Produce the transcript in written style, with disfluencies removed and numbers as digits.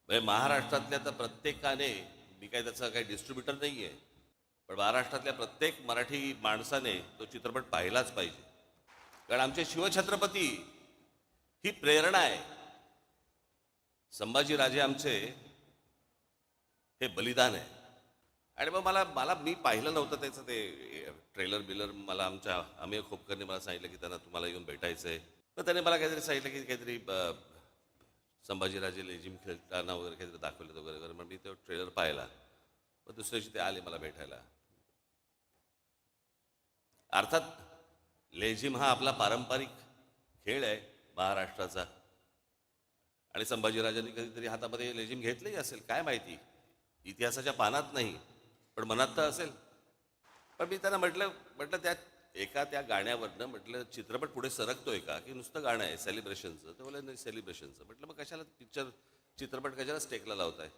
म्हणजे महाराष्ट्रातल्या तर प्रत्येकाने, मी काही त्याचा काही डिस्ट्रीब्युटर नाही आहे, पण महाराष्ट्रातल्या प्रत्येक मराठी माणसाने तो चित्रपट पाहिलाच पाहिजे. कारण आमचे शिवछत्रपती ही प्रेरणा आहे. संभाजीराजे आमचे हे बलिदान आहे. आणि मग मला मला मी पाहिलं नव्हतं त्याचं ते ट्रेलर बिलर. मला आमच्या अमेय खोपकरने मला सांगितलं की त्यांना तुम्हाला येऊन भेटायचं आहे. तर त्याने मला काहीतरी सांगितलं की काहीतरी संभाजीराजे लेझिम खेळताना वगैरे काहीतरी दाखवलं वगैरे वगैरे. मग मी तो ट्रेलर पाहिला. मग दुसऱ्या दिवशी ते आले मला भेटायला. अर्थात लेझिम हा आपला पारंपरिक खेळ आहे महाराष्ट्राचा. आणि संभाजीराजांनी कधीतरी हातामध्ये लेझिम घेतलंही असेल, काय माहिती. इतिहासाच्या पानात नाही, पण मनात तर असेल. पण मी त्यांना म्हटलं म्हटलं त्या गाण्यावरनं म्हटलं चित्रपट पुढे सरकतोय का, की नुसतं गाणं आहे सेलिब्रेशनचं. तर बोला नाही, सेलिब्रेशनचं. म्हटलं मग कशाला चित्रपट कशाला स्टेकला लावताय.